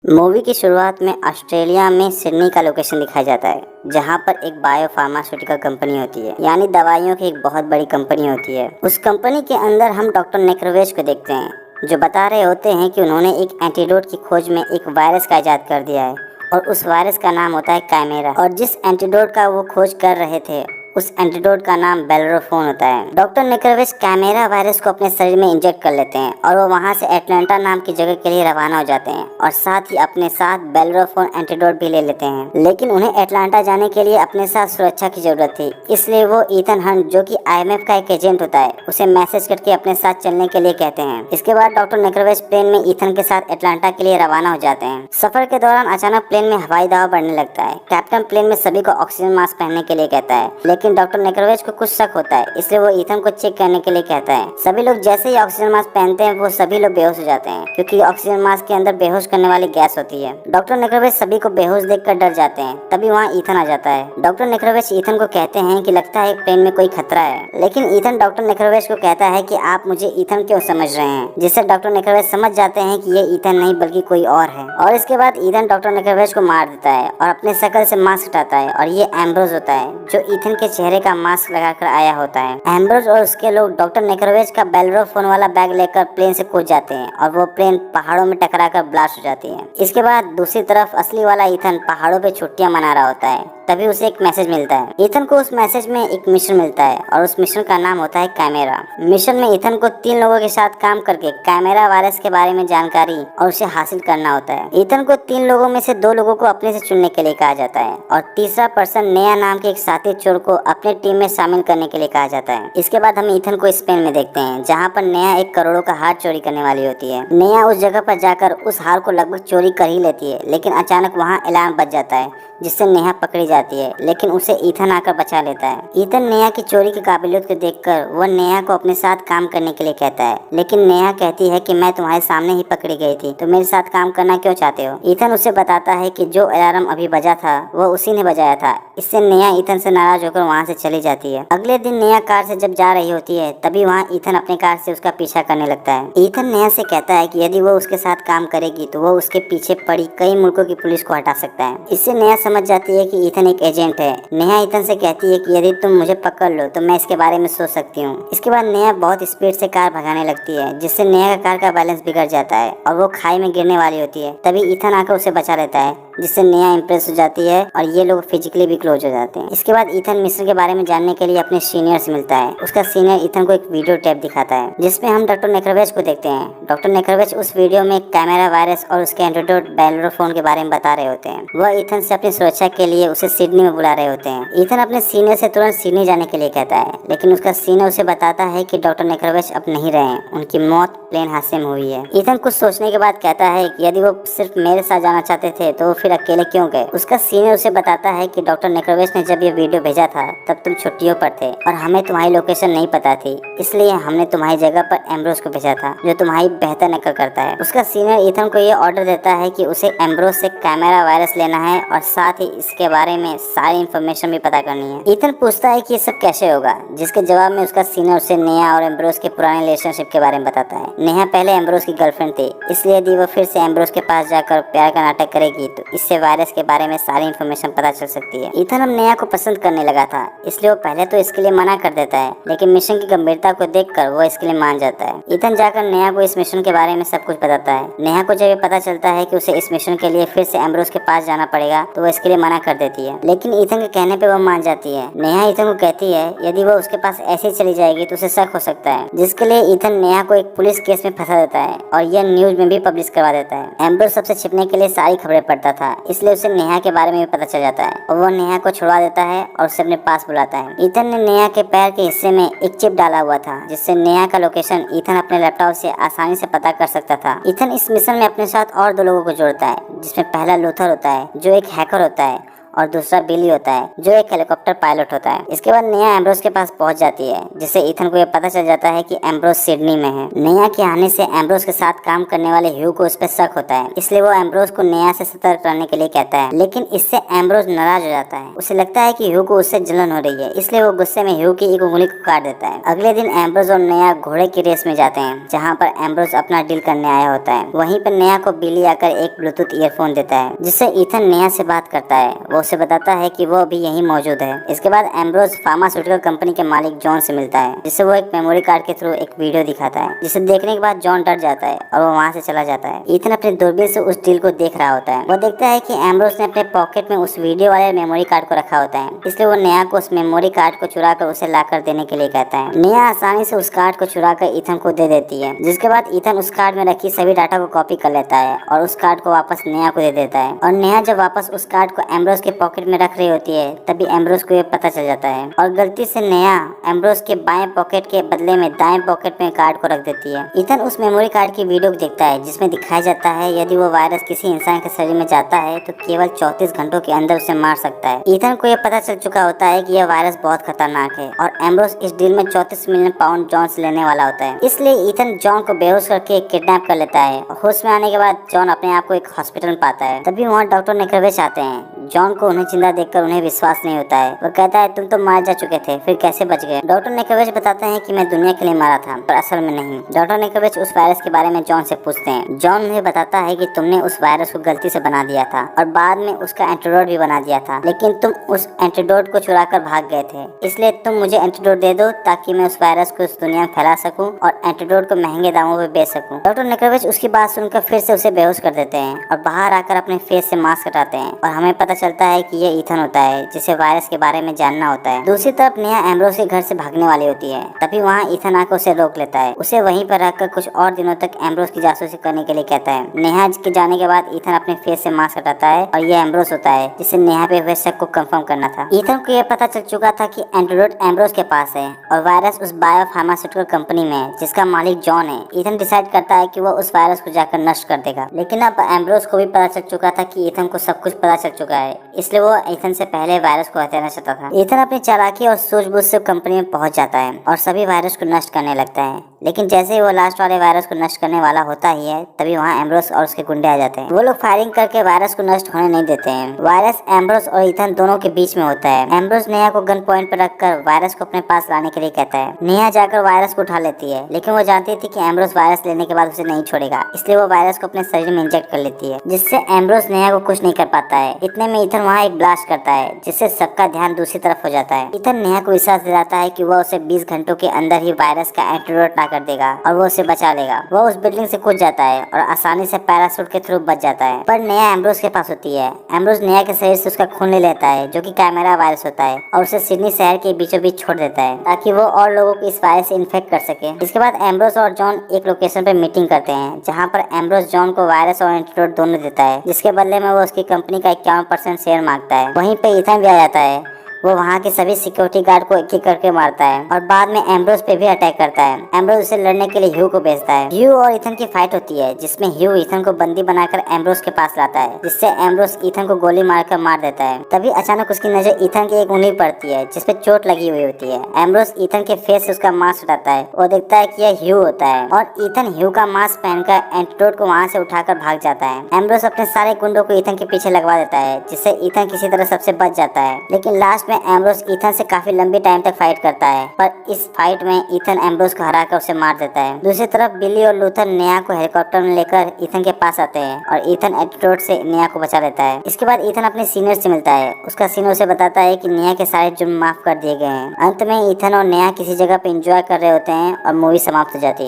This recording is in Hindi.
मूवी की शुरुआत में ऑस्ट्रेलिया में सिडनी का लोकेशन दिखाया जाता है, जहां पर एक बायो फार्मास्यूटिकल कंपनी होती है, यानी दवाइयों की एक बहुत बड़ी कंपनी होती है। उस कंपनी के अंदर हम डॉक्टर नेक्रोवेज को देखते हैं, जो बता रहे होते हैं कि उन्होंने एक एंटीडोट की खोज में एक वायरस का इजाद कर दिया है और उस वायरस का नाम होता है कैमेरा। और जिस एंटीडोट का वो खोज कर रहे थे उस एंटीडोट का नाम बेल्रोफोन होता है। डॉक्टर नेक्रोवेज कैमेरा वायरस को अपने शरीर में इंजेक्ट कर लेते हैं और वो वहाँ से एटलांटा नाम की जगह के लिए रवाना हो जाते हैं और साथ ही अपने साथ बेल्रोफोन एंटीडोट भी ले लेते हैं। लेकिन उन्हें एटलांटा जाने के लिए अपने साथ सुरक्षा की जरूरत थी, इसलिए वो ईथन हंट, जो कि IMF का एक एजेंट होता है, उसे मैसेज करके अपने साथ चलने के लिए कहते हैं। इसके बाद डॉक्टर नेक्रोवेज प्लेन में ईथन के साथ एटलांटा के लिए रवाना हो जाते हैं। सफर के दौरान अचानक प्लेन में हवाई दबाव बढ़ने लगता है। कैप्टन प्लेन में सभी को ऑक्सीजन मास्क पहनने के लिए कहता है, लेकिन डॉक्टर नेक्रोवेज को कुछ शक होता है, इसलिए वो ईथन को चेक करने के लिए कहता है। सभी लोग जैसे ही ऑक्सीजन मास्क पहनते हैं वो सभी लोग बेहोश हो जाते हैं, क्योंकि ऑक्सीजन मास्क के अंदर बेहोश करने वाली गैस होती है। डॉक्टर नेक्रोवेज सभी को बेहोश देखकर डर जाते हैं। तभी वहाँ ईथन आ जाता है। डॉक्टर नेक्रोवेज ईथन को कहते हैं कि लगता है प्लेन में कोई खतरा है, लेकिन ईथन डॉक्टर नेक्रोवेज को कहता है कि आप मुझे ईथन क्यों समझ रहे हैं, जिससे डॉक्टर नेक्रोवेज समझ जाते हैं कि ये ईथन नहीं बल्कि कोई और है। और इसके बाद ईथन डॉक्टर नेक्रोवेज को मार देता है और अपने शकल से मास्क हटाता है, और ये एम्ब्रोज होता है, जो ईथन के चेहरे का मास्क लगाकर आया होता है। एम्ब्रोज और उसके लोग डॉक्टर नेक्रोवेज का बेल्रोफोन वाला बैग लेकर प्लेन से कूद जाते हैं और वो प्लेन पहाड़ों में टकराकर ब्लास्ट हो जाती है। इसके बाद दूसरी तरफ असली वाला ईथन पहाड़ों पे छुट्टियां मना रहा होता है। तभी उसे एक मैसेज मिलता है। ईथन को उस मैसेज में एक मिशन मिलता है और उस मिशन का नाम होता है कैमेरा। मिशन में ईथन को 3 लोगों के साथ काम करके कैमेरा वायरस के बारे में जानकारी और उसे हासिल करना होता है। ईथन को 3 लोगों में से 2 लोगों को अपने से चुनने के लिए कहा जाता है और तीसरा पर्सन नेहा नाम के एक साथी चोर को अपने टीम में शामिल करने के लिए कहा जाता है। इसके बाद हम ईथन को स्पेन में देखते हैं, जहाँ पर नेहा एक करोड़ों का हार चोरी करने वाली होती है। नेहा उस जगह पर जाकर उस हार को लगभग चोरी कर ही लेती है, लेकिन अचानक वहाँ अलार्म बज जाता है, जिससे नेहा पकड़ी जाती है, लेकिन उसे ईथन आकर बचा लेता है। ईथन नेहा की चोरी की काबिलियत को देखकर वह नेहा को अपने साथ काम करने के लिए कहता है, लेकिन नेहा कहती है कि मैं तुम्हारे सामने ही पकड़ी गई थी, तो मेरे साथ काम करना क्यों चाहते हो। ईथन उसे बताता है कि जो अलार्म अभी बजा था वह उसी ने बजाया था। इससे नेहा ईथन से नाराज होकर वहाँ से चली जाती है। अगले दिन नेहा कार से जब जा रही होती है, तभी वहाँ ईथन अपने कार से उसका पीछा करने लगता है। ईथन नेहा से कहता है कि यदि वो उसके साथ काम करेगी तो वो उसके पीछे पड़ी कई मुल्कों की पुलिस को हटा सकता है। इससे नेहा समझ जाती है कि ईथन एक एजेंट है। नेहा ईथन से कहती है कि यदि तुम मुझे पकड़ लो तो मैं इसके बारे में सोच सकती हूँ। इसके बाद नेहा बहुत स्पीड से कार भगाने लगती है, जिससे नेहा का कार का बैलेंस बिगड़ जाता है और वो खाई में गिरने वाली होती है। तभी ईथन आकर उसे बचा लेता है, जिससे नेहा इम्प्रेस हो जाती है और ये लोग फिजिकली भी क्लोज हो जाते हैं। इसके बाद ईथन मिशन के बारे में जानने के लिए अपने सीनियर से मिलता है। उसका सीनियर ईथन को एक वीडियो टेप दिखाता है, जिसमें हम डॉक्टर नेक्रोवेज को देखते हैं। डॉक्टर नेक्रोवेज उस वीडियो में कैमेरा वायरस और उसके एंटीडोट बेल्रोफोन के बारे में बता रहे होते हैं। वह ईथन से अपनी सुरक्षा के लिए उसे सिडनी में बुला रहे होते हैं। ईथन अपने सीनियर से तुरंत सिडनी जाने के लिए कहता है, लेकिन उसका सीनियर उसे बताता है कि डॉक्टर नेक्रोवेज अब नहीं रहे, उनकी मौत प्लेन हादसे में हुई है। ईथन कुछ सोचने के बाद कहता है कि यदि वो सिर्फ मेरे साथ जाना चाहते थे तो वो फिर अकेले क्यों गए। उसका सीनियर उसे बताता है कि डॉक्टर नेक्रोवेज ने जब ये वीडियो भेजा था तब तुम छुट्टियों पर थे और हमें तुम्हारी लोकेशन नहीं पता थी, इसलिए हमने तुम्हारी जगह पर एम्ब्रोज को भेजा था, जो तुम्हारी बेहतर नकल करता है। उसका सीनियर ईथन को ये ऑर्डर देता है कि उसे एम्ब्रोज से कैमेरा वायरस लेना है और साथ ही इसके बारे में सारी इन्फॉर्मेशन भी पता करनी है। ईथन पूछता है कि ये सब कैसे होगा, जिसके जवाब में उसका सीनियर उसे नेहा और एम्ब्रोज के पुराने रिलेशनशिप के बारे में बताता है। नेहा पहले एम्ब्रोज की गर्लफ्रेंड थी, इसलिए यदि वो फिर से एम्ब्रोज के पास जाकर प्यार का नाटक करेगी तो इससे वायरस के बारे में सारी इन्फॉर्मेशन पता चल सकती है। ईथन अब नेहा को पसंद करने लगा था, इसलिए वो पहले तो इसके लिए मना कर देता है, लेकिन मिशन की गंभीरता को देखकर वो इसके लिए मान जाता है। ईथन जाकर नेहा को इस मिशन के बारे में सब कुछ बताता है। नेहा को जब ये पता चलता है कि उसे इस मिशन के लिए फिर से एम्ब्रोज के पास जाना पड़ेगा तो वो इसके लिए मना कर देती है, लेकिन ईथन के कहने पे वो मान जाती है। नेहा ईथन को कहती है यदि वो उसके पास ऐसे ही चली जाएगी तो उसे शक हो सकता है, जिसके लिए ईथन नेहा को एक पुलिस केस में फंसा देता है और यह न्यूज में भी पब्लिश करवा देता है। एम्ब्रोज सबसे छिपने के लिए सारी खबरें पढ़ता था, इसलिए उसे नेहा के बारे में भी पता चल जाता है और वो नेहा को छुड़वा देता है और उसे अपने पास बुलाता है। ईथन ने नेहा के पैर के हिस्से में एक चिप डाला हुआ था, जिससे नेहा का लोकेशन ईथन अपने लैपटॉप से आसानी से पता कर सकता था। ईथन इस मिशन में अपने साथ और 2 लोगों को जोड़ता है, जिसमें पहला लूथर होता है, जो एक हैकर होता है और दूसरा बिली होता है जो एक हेलीकॉप्टर पायलट होता है। इसके बाद नेहा एम्ब्रोस के पास पहुंच जाती है, जिससे ईथन को यह पता चल जाता है कि एम्ब्रोस सिडनी में है। नेहा के आने से एम्ब्रोस के साथ काम करने वाले ह्यू को उस पर शक होता है, इसलिए वो एम्ब्रोस को नेहा से सतर्क रहने के लिए कहता है। लेकिन इससे एम्ब्रोस नाराज हो जाता है। उसे लगता है कि ह्यू को उससे जलन हो रही है, इसलिए वो गुस्से में ह्यू की एक उंगली को काट देता है। अगले दिन एम्ब्रोस और नेहा घोड़े की रेस में जाते हैं, जहाँ पर एम्ब्रोस अपना डील करने आया होता है। वहीं पर नेहा को बिली आकर एक ब्लूटूथ ईयरफोन देता है, जिससे ईथन नेहा से बात करता है। वो उसे बताता है कि वो अभी यहीं मौजूद है। इसके बाद एम्ब्रोस फार्मास्यूटिकल कंपनी के मालिक जॉन से मिलता है, जिससे वो एक मेमोरी कार्ड के थ्रू एक वीडियो दिखाता है, जिसे देखने के बाद जॉन डर जाता है और वो वहाँ से चला जाता है। ईथन अपने दूरबीन से उस डील को देख रहा होता है। वो देखता है कि एम्ब्रोस ने अपने पॉकेट में उस वीडियो वाले मेमोरी कार्ड को रखा होता है, इसलिए वो नेहा को उस मेमोरी कार्ड को चुरा कर उसे लाकर देने के लिए कहता है। नेहा आसानी से उस कार्ड को चुरा कर ईथन को दे देती है, जिसके बाद ईथन उस कार्ड में रखी सभी डाटा को कॉपी कर लेता है और उस कार्ड को वापस नेहा को दे देता है। और नेहा जब वापस उस कार्ड को एम्ब्रोस के पॉकेट में रख रही होती है, तभी एम्ब्रोस को ये पता चल जाता है और गलती से नेहा एम्ब्रोस के बाएं पॉकेट के बदले में दाएं पॉकेट में कार्ड को रख देती है। ईथन उस मेमोरी कार्ड की वीडियो को देखता है, जिसमें दिखाया जाता है यदि वो वायरस किसी इंसान के शरीर में जाता है तो केवल 34 घंटों के अंदर उसे मार सकता है। ईथन को यह पता चल चुका होता है कि यह वायरस बहुत खतरनाक है और एम्ब्रोस इस डील में 34 मिलियन पाउंड जॉन से लेने वाला होता है। इसलिए ईथन जॉन को बेहोश करके किडनैप कर लेता है। होश में आने के बाद जॉन अपने आप को एक हॉस्पिटल में पाता है। तभी वहाँ डॉक्टर नेक्रोविच आते हैं। जॉन को उन्हें जिंदा देखकर उन्हें विश्वास नहीं होता है। वो कहता है तुम तो मार जा चुके थे, फिर कैसे बच गए? डॉक्टर नेक्रोविच बताते हैं कि मैं दुनिया के लिए मारा था, पर असल में नहीं। डॉक्टर नेक्रोविच उस वायरस के बारे में जॉन से पूछते हैं। जॉन उन्हें बताता है कि तुमने उस वायरस को गलती से बना दिया था और बाद में उसका एंटीडोट भी बना दिया था, लेकिन तुम उस एंटीडोट को चुरा कर भाग गए थे। इसलिए तुम मुझे एंटीडोट दे दो ताकि मैं उस वायरस को इस दुनिया में फैला सकूं और एंटीडोट को महंगे दामों में बेच सकूं। डॉक्टर नेक्रोविच उसकी बात सुनकर फिर से उसे बेहोश कर देते हैं और बाहर आकर अपने फेस से मास्क हटाते हैं और हमें पता चलता है कि ये ईथन होता है, जिसे वायरस के बारे में जानना होता है। दूसरी तरफ नेहा एम्ब्रोस के घर से भागने वाली होती है, तभी वहाँ ईथन आकर उसे रोक लेता है। उसे वहीं पर रखकर कुछ और दिनों तक एम्ब्रोस की जासूसी करने के लिए कहता है। नेहा के जाने के बाद ईथन अपने फेस से मास्क हटाता है और ये एम्ब्रोस होता है, जिसे नेहा पे हुए शक को कंफर्म करना था। ईथन को यह पता चल चुका था कि एंटीडोट एम्ब्रोस के पास है और वायरस उस बायो फार्मास्यूटिकल कंपनी में है, जिसका मालिक जॉन है। ईथन डिसाइड करता है कि वो उस वायरस को जाकर नष्ट कर देगा, लेकिन अब एम्ब्रोस को भी पता चल चुका था कि ईथन को सब कुछ पता चल चुका है, इसलिए वो ईथन से पहले वायरस को हटाना चाहता था। ईथन अपनी चालाकी और सूझबूझ से कंपनी में पहुंच जाता है और सभी वायरस को नष्ट करने लगता है। लेकिन जैसे ही वो लास्ट वाले वायरस को नष्ट करने वाला होता ही है, तभी वहाँ एम्ब्रोस और उसके गुंडे आ जाते हैं। वो लोग फायरिंग करके वायरस को नष्ट होने नहीं देते हैं। वायरस एम्ब्रोस और ईथन दोनों के बीच में होता है। एम्ब्रोस नेहा को गन पॉइंट पर रखकर वायरस को अपने पास लाने के लिए कहता है। नेहा जाकर वायरस को उठा लेती है, लेकिन वो जानती थी कि एम्ब्रोस वायरस लेने के बाद उसे नहीं छोड़ेगा, इसलिए वो वायरस को अपने शरीर में इंजेक्ट कर लेती है, जिससे एम्ब्रोस नेहा को कुछ नहीं कर पाता है। इतने में ईथन वहाँ एक ब्लास्ट करता है, जिससे सबका ध्यान दूसरी तरफ हो जाता है। ईथन नेहा को विश्वास दिलाता है कि वह उसे 20 घंटों के अंदर ही वायरस का एंटीडोट ला कर देगा और वो उसे बचा लेगा। वो उस बिल्डिंग से कूद जाता है और आसानी से पैराशूट के थ्रू बच जाता है। पर नेहा एम्ब्रोस के पास होती है। एम्ब्रोस नेहा के शरीर से उसका खून ले लेता है, जो कि कैमरा वायरस होता है, और उसे सिडनी शहर के बीचों बीच छोड़ देता है ताकि वो और लोगों को इस वायरस से इन्फेक्ट कर सके। इसके बाद एम्ब्रोस और जॉन एक लोकेशन पर मीटिंग करते हैं, जहाँ पर एम्ब्रोस जॉन को वायरस और एंटीडोट दोनों देता है, जिसके बदले में वो उसकी कंपनी का 51% शेयर मांगता है। वहीं पे ईथन भी आ जाता है। वो वहाँ के सभी सिक्योरिटी गार्ड को एक एक करके मारता है और बाद में एम्ब्रोस पे भी अटैक करता है। एम्ब्रोस उसे लड़ने के लिए ह्यू को भेजता है। ह्यू और ईथन की फाइट होती है, जिसमें ह्यू ईथन को बंदी बनाकर एम्ब्रोस के पास लाता है, जिससे एम्ब्रोस ईथन को गोली मारकर मार देता है। तभी अचानक उसकी नजर ईथन की एक उंगली पड़ती है, जिसपे चोट लगी हुई होती है। एम्ब्रोस ईथन के फेस से उसका मास्क हटाता है। वो देखता है कि यह ह्यू होता है और ईथन ह्यू का मास्क पहनकर एंटीडोट को वहाँ से उठाकर भाग जाता है। एम्ब्रोस अपने सारे गुंडों को ईथन के पीछे लगवा देता है, जिससे ईथन किसी तरह सबसे बच जाता है। लेकिन लास्ट में एम्ब्रोस ईथन से काफी लंबी टाइम तक फाइट करता है, पर इस फाइट में ईथन एम्ब्रोस को हराकर उसे मार देता है। दूसरी तरफ बिली और लूथर नेहा को हेलीकॉप्टर में लेकर ईथन के पास आते हैं और ईथन एंटीडोट से नेहा को बचा लेता है। इसके बाद ईथन अपने सीनियर से मिलता है। उसका सीनियर उसे बताता है कि नेहा के सारे जुर्म माफ कर दिए गए हैं। अंत में ईथन और नेहा किसी जगह पे एंजॉय कर रहे होते हैं और मूवी समाप्त हो जाती है।